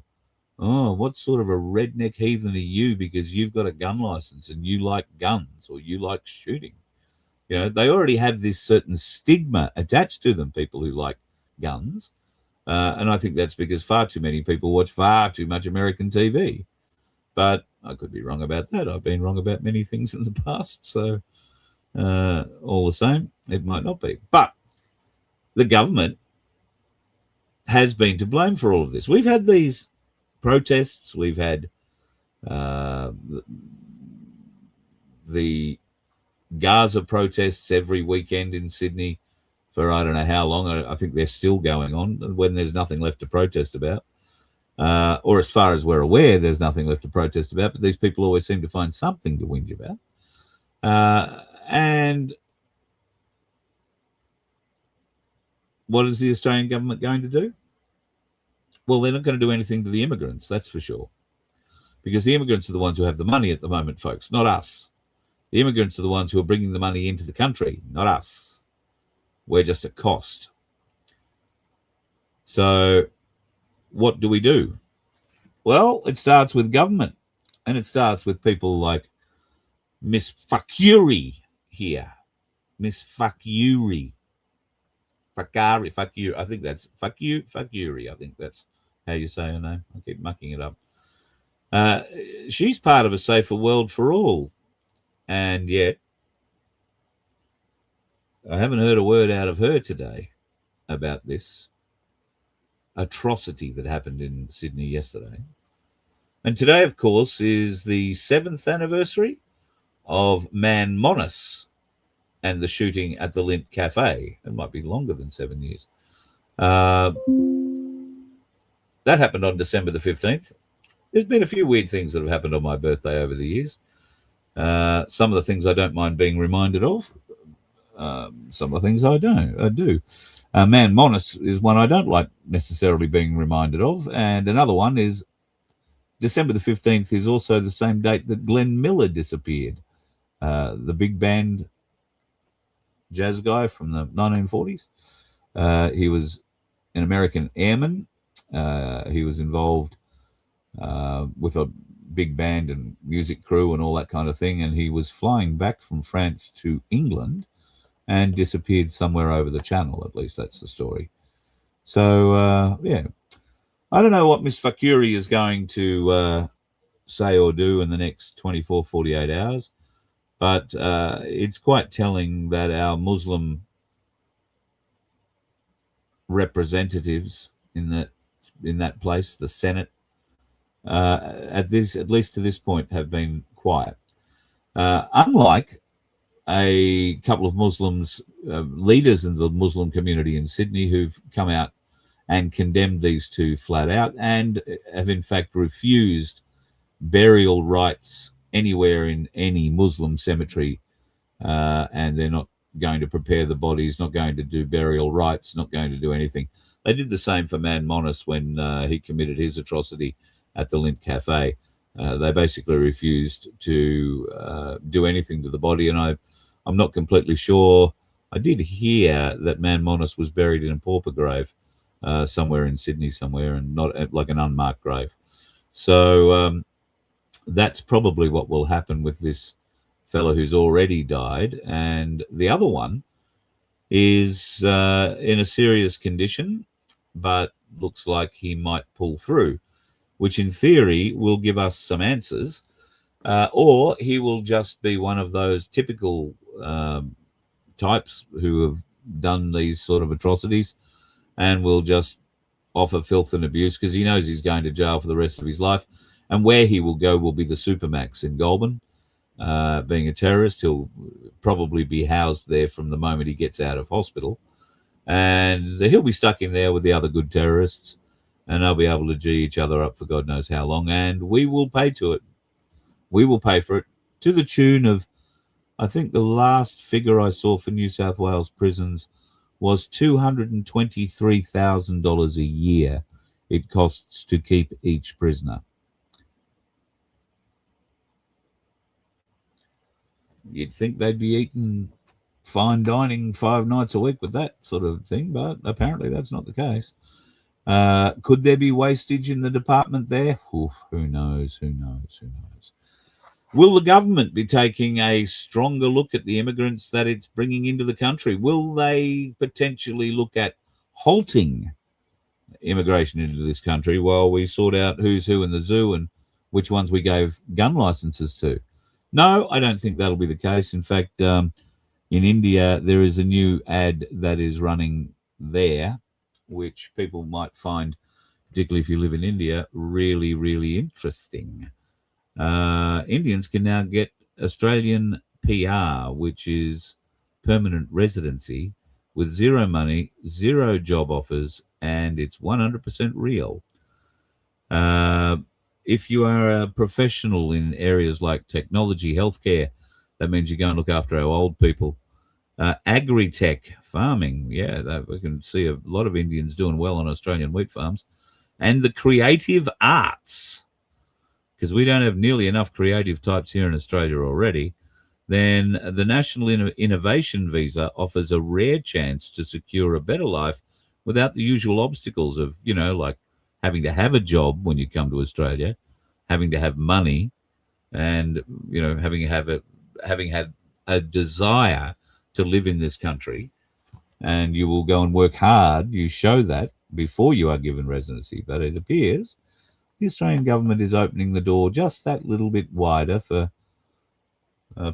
C: what sort of a redneck heathen are you because you've got a gun license and you like guns or you like shooting? You know, they already have this certain stigma attached to them, people who like guns. And I think that's because far too many people watch far too much American TV. But I could be wrong about that. I've been wrong about many things in the past. So all the same, it might not be. But the government has been to blame for all of this. We've had these protests. We've had the Gaza protests every weekend in Sydney for I don't know how long. I think they're still going on when there's nothing left to protest about. Or as far as we're aware, there's nothing left to protest about, but these people always seem to find something to whinge about. And what is the Australian government going to do? Well, they're not going to do anything to the immigrants, that's for sure. Because the immigrants are the ones who have the money at the moment, folks, not us. The immigrants are the ones who are bringing the money into the country, not us. We're just a cost. So what do? Well, it starts with government, and it starts with people like Miss Fakuri here. Miss Fakuri. Fakari, Fakuri. I think that's Fakuri. I think that's how you say her name. I keep mucking it up. She's part of a safer world for all. And yet, I haven't heard a word out of her today about this atrocity that happened in Sydney yesterday. And today, of course, is the 7th anniversary of Man Monis and the shooting at the Lint Cafe. It might be longer than 7 years. That happened on December the 15th. There's been a few weird things that have happened on my birthday over the years. Some of the things I don't mind being reminded of. Some of the things I do. Man Monis is one I don't like necessarily being reminded of. And another one is December the 15th is also the same date that Glenn Miller disappeared. The big band jazz guy from the 1940s. He was an American airman. He was involved with a big band and music crew and all that kind of thing. And he was flying back from France to England and disappeared somewhere over the channel. At least that's the story. So, yeah. I don't know what Miss Fakuri is going to say or do in the next 24, 48 hours. But it's quite telling that our Muslim representatives in that place, the Senate, at least to this point, have been quiet. Unlike a couple of Muslims, leaders in the Muslim community in Sydney, who've come out and condemned these two flat out and have in fact refused burial rites anywhere in any Muslim cemetery, and they're not going to prepare the bodies, not going to do burial rites, not going to do anything. They did the same for Man Monis when he committed his atrocity at the Lint Cafe. They basically refused to do anything to the body, and I'm not completely sure. I did hear that Man Monis was buried in a pauper grave somewhere in Sydney somewhere, and not like an unmarked grave. So that's probably what will happen with this fellow who's already died. And the other one is in a serious condition, but looks like he might pull through, which in theory will give us some answers, or he will just be one of those typical types who have done these sort of atrocities and will just offer filth and abuse because he knows he's going to jail for the rest of his life. And where he will go will be the Supermax in Goulburn. being a terrorist. He'll probably be housed there from the moment he gets out of hospital. And he'll be stuck in there with the other good terrorists, and they'll be able to G each other up for God knows how long. And we will pay to it. We will pay for it to the tune of, I think the last figure I saw for New South Wales prisons was $223,000 a year it costs to keep each prisoner. You'd think they'd be eating fine dining 5 nights a week with that sort of thing, but apparently that's not the case. Could there be wastage in the department there? Oof, who knows? Will the government be taking a stronger look at the immigrants that it's bringing into the country? Will they potentially look at halting immigration into this country while we sort out who's who in the zoo and which ones we gave gun licenses to? No, I don't think that'll be the case. In fact, in India, there is a new ad that is running there, which people might find, particularly if you live in India, really, really interesting. Indians can now get Australian PR, which is permanent residency, with zero money, zero job offers, and it's 100% real. If you are a professional in areas like technology, healthcare, that means you go and look after our old people. Agri-tech, farming, we can see a lot of Indians doing well on Australian wheat farms. And the creative arts, because we don't have nearly enough creative types here in Australia already, then the National Innovation Visa offers a rare chance to secure a better life without the usual obstacles of, like having to have a job when you come to Australia, having to have money, and, having had a desire to live in this country. And you will go and work hard. You show that before you are given residency. But it appears the Australian government is opening the door just that little bit wider for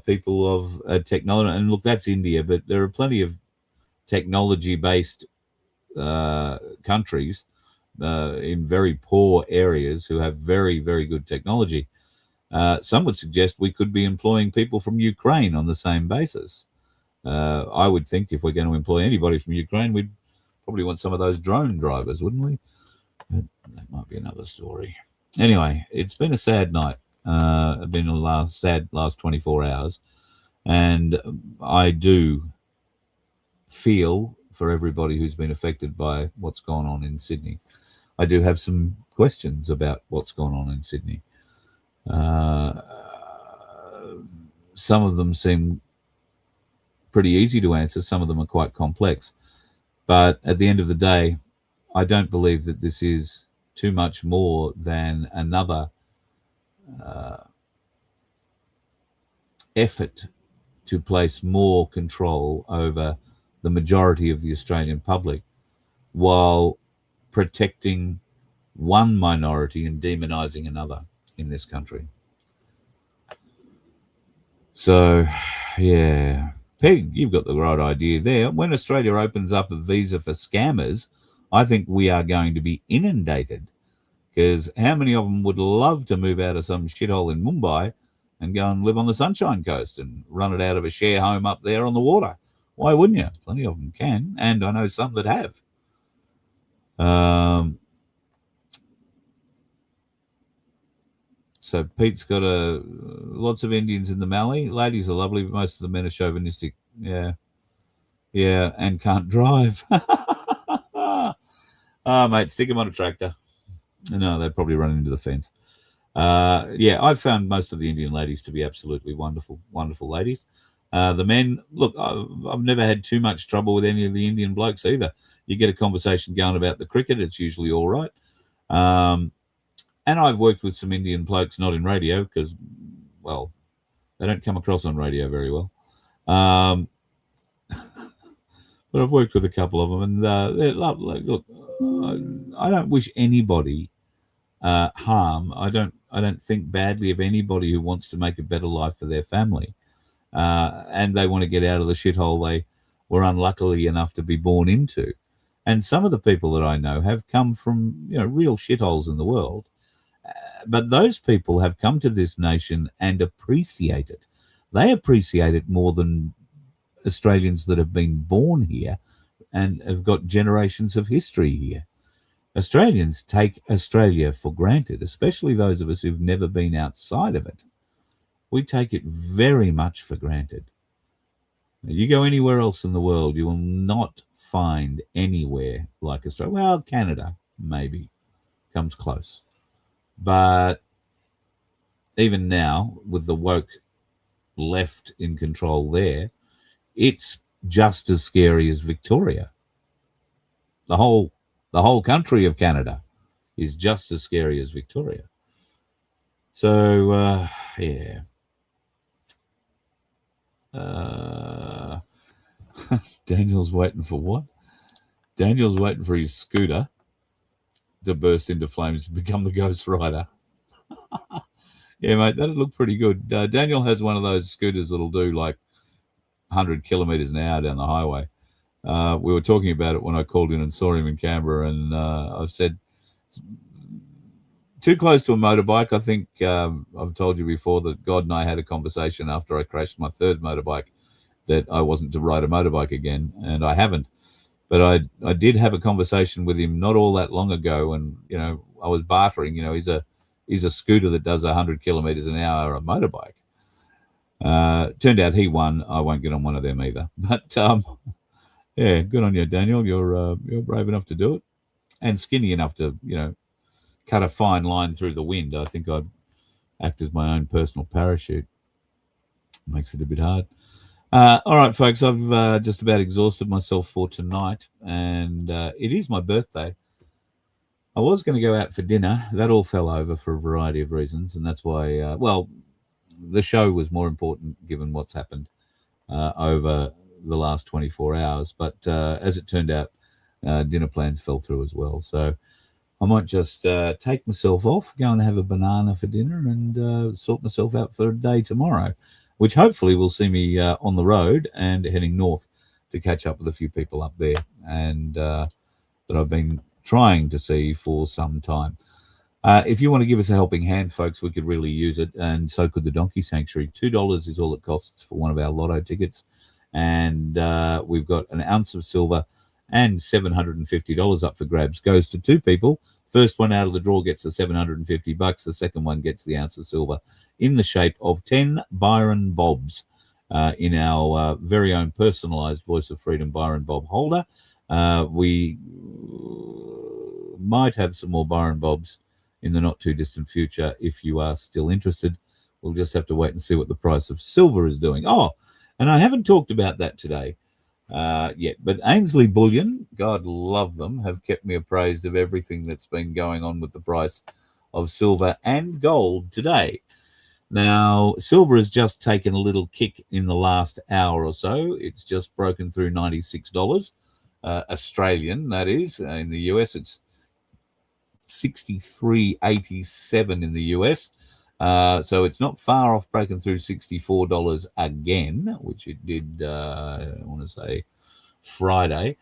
C: people of technology. And look, that's India, but there are plenty of technology-based countries in very poor areas who have very, very good technology. Some would suggest we could be employing people from Ukraine on the same basis. I would think if we're going to employ anybody from Ukraine, we'd probably want some of those drone drivers, wouldn't we? But that might be another story. Anyway, it's been a sad night. It's been a sad last 24 hours. And I do feel for everybody who's been affected by what's gone on in Sydney. I do have some questions about what's gone on in Sydney. Some of them seem pretty easy to answer. Some of them are quite complex. But at the end of the day, I don't believe that this is too much more than another effort to place more control over the majority of the Australian public while protecting one minority and demonizing another in this country. So, yeah. Peg, you've got the right idea there. When Australia opens up a visa for scammers, I think we are going to be inundated, because how many of them would love to move out of some shithole in Mumbai and go and live on the Sunshine Coast and run it out of a share home up there on the water? Why wouldn't you? Plenty of them can, and I know some that have. So Pete's got lots of Indians in the Mallee. Ladies are lovely, but most of the men are chauvinistic. Yeah, and can't drive. Mate, stick them on a tractor. No, they'd probably run into the fence. I've found most of the Indian ladies to be absolutely wonderful, wonderful ladies. The men, look, I've never had too much trouble with any of the Indian blokes either. You get a conversation going about the cricket, it's usually all right. And I've worked with some Indian blokes, not in radio, because, well, they don't come across on radio very well. But I've worked with a couple of them, and they're lovely. Look, I don't wish anybody harm. I don't think badly of anybody who wants to make a better life for their family, and they want to get out of the shithole they were unluckily enough to be born into. And some of the people that I know have come from real shitholes in the world. But those people have come to this nation and appreciate it. they appreciate it more than Australians that have been born here and have got generations of history here. Australians take Australia for granted, especially those of us who've never been outside of it. We take it very much for granted. You go anywhere else in the world, you will not find anywhere like Australia. Well, Canada maybe comes close. But even now, with the woke left in control there, it's just as scary as Victoria. The whole country of Canada is just as scary as Victoria. So, yeah. Daniel's waiting for what? Daniel's waiting for his scooter to burst into flames to become the Ghost Rider. Yeah, mate, that'd look pretty good. Daniel has one of those scooters that'll do like 100 kilometers an hour down the highway. We were talking about it when I called in and saw him in Canberra, and I've said too close to a motorbike. I think I've told you before that God and I had a conversation after I crashed my third motorbike that I wasn't to ride a motorbike again, and I haven't. But I did have a conversation with him not all that long ago, and I was bartering. He's a scooter that does 100 kilometers an hour, a motorbike. Turned out he won. I won't get on one of them either. But yeah, good on you, Daniel. You're brave enough to do it, and skinny enough to cut a fine line through the wind. I think I'd act as my own personal parachute. Makes it a bit hard. All right, folks, I've just about exhausted myself for tonight, and it is my birthday. I was going to go out for dinner. That all fell over for a variety of reasons, and that's why, the show was more important given what's happened over the last 24 hours. But as it turned out, dinner plans fell through as well. So I might just take myself off, go and have a banana for dinner, and sort myself out for a day tomorrow, which hopefully will see me on the road and heading north to catch up with a few people up there, and that I've been trying to see for some time. If you want to give us a helping hand, folks, we could really use it, and so could the Donkey Sanctuary. $2 is all it costs for one of our lotto tickets, and we've got an ounce of silver and $750 up for grabs. Goes to two people. First one out of the draw gets the $750. The second one gets the ounce of silver in the shape of 10 Byron Bobs in our very own personalized Voice of Freedom Byron Bob holder. We might have some more Byron Bobs in the not too distant future if you are still interested. We'll just have to wait and see what the price of silver is doing. Oh, and I haven't talked about that today yet, but Ainslie Bullion, God love them, have kept me appraised of everything that's been going on with the price of silver and gold today. Now, silver has just taken a little kick in the last hour or so. It's just broken through $96, Australian, that is. In the US, it's 63.87 in the US. So it's not far off breaking through $64 again, which it did, I want to say, Friday.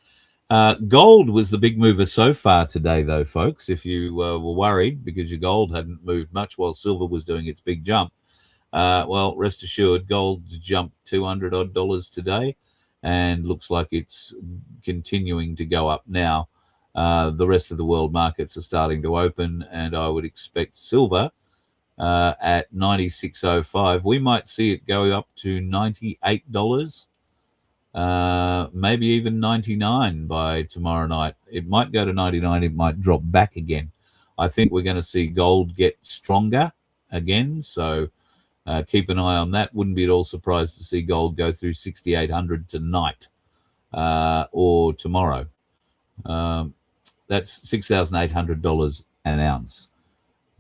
C: Gold was the big mover so far today, though, folks. If you were worried because your gold hadn't moved much while silver was doing its big jump, well, rest assured, gold's jumped $200 odd today, and looks like it's continuing to go up now. The rest of the world markets are starting to open, and I would expect silver at 96.05. We might see it go up to $98. Maybe even 99 by tomorrow night. It might go to 99. It might drop back again. I think we're going to see gold get stronger again. So keep an eye on that. Wouldn't be at all surprised to see gold go through 6,800 tonight or tomorrow. That's $6,800 an ounce.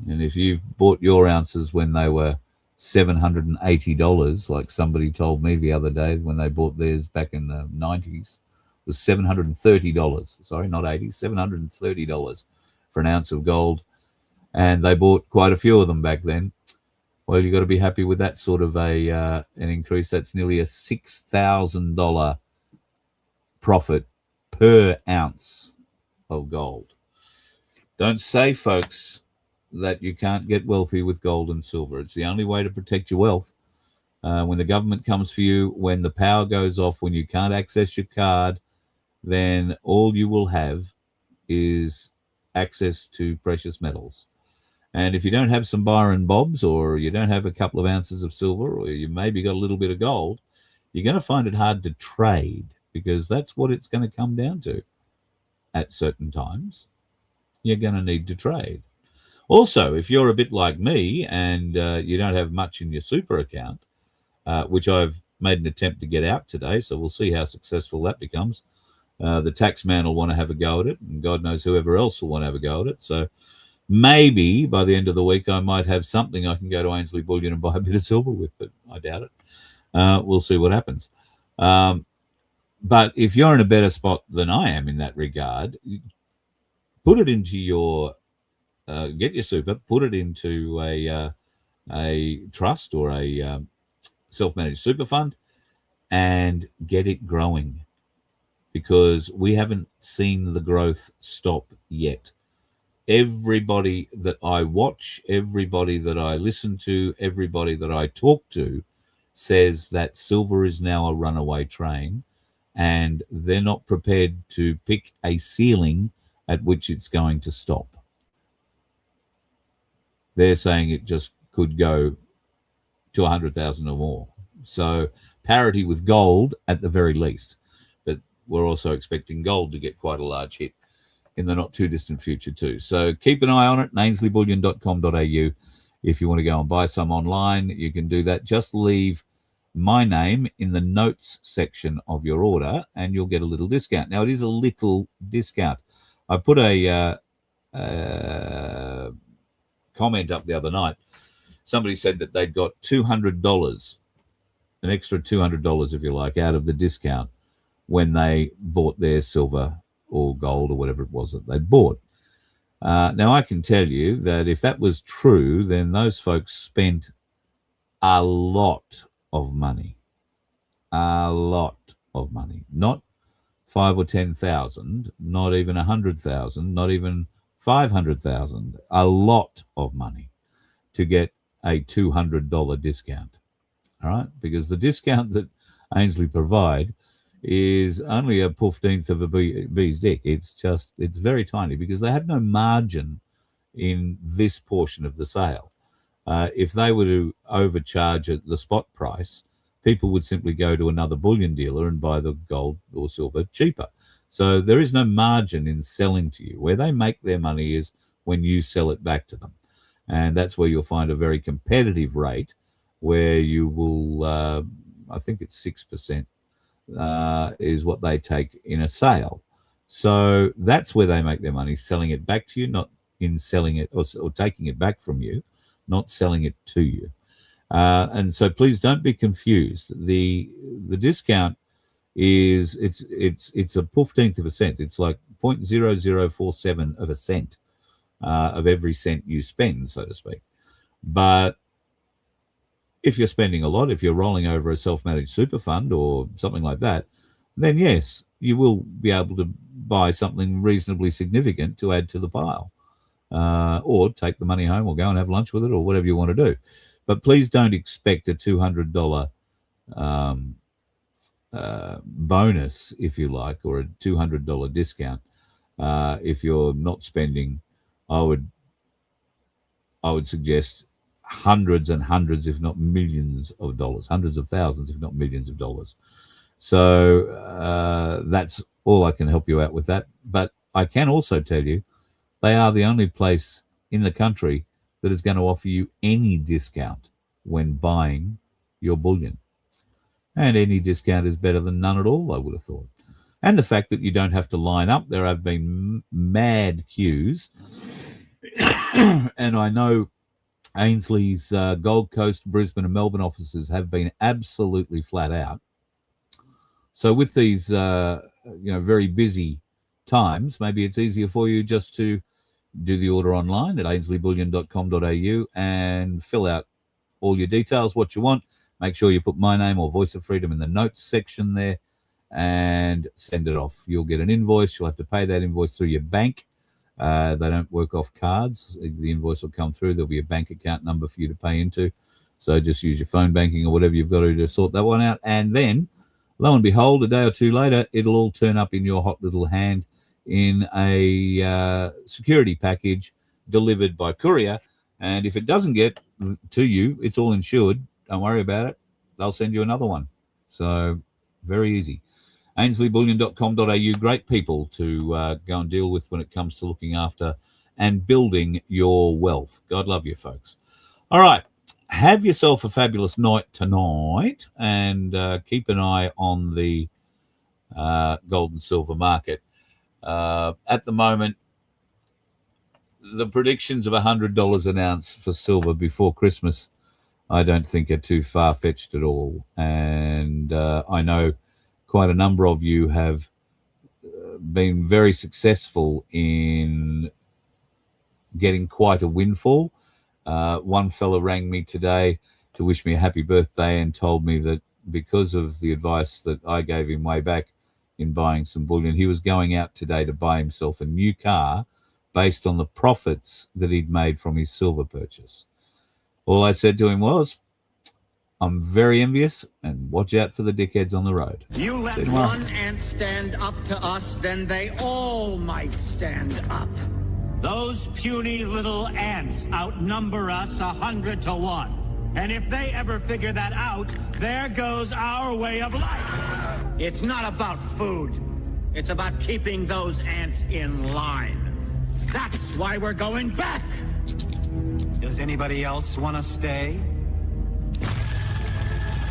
C: And if you bought your ounces when they were $780, like somebody told me the other day when they bought theirs back in the 90s, was $730. Sorry, not 80, $730 for an ounce of gold. And they bought quite a few of them back then. Well, you've got to be happy with that sort of an increase. That's nearly a $6,000 profit per ounce of gold. Don't say, folks, that you can't get wealthy with gold and silver. It's the only way to protect your wealth. when the government comes for you, when the power goes off, when you can't access your card, then all you will have is access to precious metals. And if you don't have some Byron bobs, or you don't have a couple of ounces of silver, or you maybe got a little bit of gold, you're going to find it hard to trade, because that's what it's going to come down to. At certain times, you're going to need to trade. Also, if you're a bit like me and you don't have much in your super account, which I've made an attempt to get out today, so we'll see how successful that becomes. The tax man will want to have a go at it, and God knows whoever else will want to have a go at it. So maybe by the end of the week, I might have something I can go to Ainslie Bullion and buy a bit of silver with, but I doubt it. We'll see what happens. But if you're in a better spot than I am in that regard, put it into your, get your super, put it into a trust or a self-managed super fund, and get it growing, because we haven't seen the growth stop yet. Everybody that I watch, everybody that I listen to, everybody that I talk to says that silver is now a runaway train, and they're not prepared to pick a ceiling at which it's going to stop. They're saying it just could go to 100,000 or more. So parity with gold at the very least. But we're also expecting gold to get quite a large hit in the not too distant future too. So keep an eye on it, ainslieBullion.com.au. If you want to go and buy some online, you can do that. Just leave my name in the notes section of your order and you'll get a little discount. Now, it is a little discount. I put a comment up the other night. Somebody said that they'd got $200, an extra $200, if you like, out of the discount when they bought their silver or gold or whatever it was that they bought. Now, I can tell you that if that was true, then those folks spent a lot of money. A lot of money. Not 5 or 10,000, not even 100,000, not even 500,000. A lot of money to get a $200 discount. All right? Because the discount that Ainslie provide is only a 15th of a bee's dick. It's very tiny, because they have no margin in this portion of the sale. If they were to overcharge at the spot price, people would simply go to another bullion dealer and buy the gold or silver cheaper. So there is no margin in selling to you. Where they make their money is when you sell it back to them. And that's where you'll find a very competitive rate, where you will, I think it's 6%, is what they take in a sale. So that's where they make their money, selling it back to you, not in selling it or taking it back from you, not selling it to you. And so please don't be confused. The discount is it's a 15th of a cent. It's like 0.0047 of a cent of every cent you spend, so to speak. But if you're spending a lot, if you're rolling over a self-managed super fund or something like that, then yes, you will be able to buy something reasonably significant to add to the pile, or take the money home or go and have lunch with it or whatever you want to do. But please don't expect a $200 bonus, if you like, or a $200 discount if you're not spending. I would suggest hundreds and hundreds, if not millions of dollars, hundreds of thousands, if not millions of dollars. So that's all I can help you out with that. But I can also tell you they are the only place in the country that is going to offer you any discount when buying your bullion. And any discount is better than none at all, I would have thought. And the fact that you don't have to line up. There have been mad queues. And I know Ainslie's Gold Coast, Brisbane and Melbourne offices have been absolutely flat out. So with these very busy times, maybe it's easier for you just to do the order online at ainslieBullion.com.au and fill out all your details, what you want. Make sure you put my name or Voice of Freedom in the notes section there and send it off. You'll get an invoice. You'll have to pay that invoice through your bank. They don't work off cards. The invoice will come through. There'll be a bank account number for you to pay into. So just use your phone banking or whatever you've got to do to sort that one out. And then, lo and behold, a day or two later, it'll all turn up in your hot little hand in a security package delivered by courier. And if it doesn't get to you, it's all insured. Don't worry about it. They'll send you another one. So very easy. AinslieBullion.com.au, great people to go and deal with when it comes to looking after and building your wealth. God love you, folks. All right. Have yourself a fabulous night tonight, and keep an eye on the gold and silver market. At the moment, the predictions of $100 an ounce for silver before Christmas, I don't think are too far-fetched at all. And I know quite a number of you have been very successful in getting quite a windfall. One fella rang me today to wish me a happy birthday and told me that because of the advice that I gave him way back in buying some bullion, he was going out today to buy himself a new car based on the profits that he'd made from his silver purchase. All I said to him was, I'm very envious, and watch out for the dickheads on the road.
E: You let one ant stand up to us, then they all might stand up. Those puny little ants outnumber us 100 to 1. And if they ever figure that out, there goes our way of life. It's not about food. It's about keeping those ants in line. That's why we're going back. Does anybody else want to stay?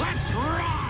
E: Let's rock!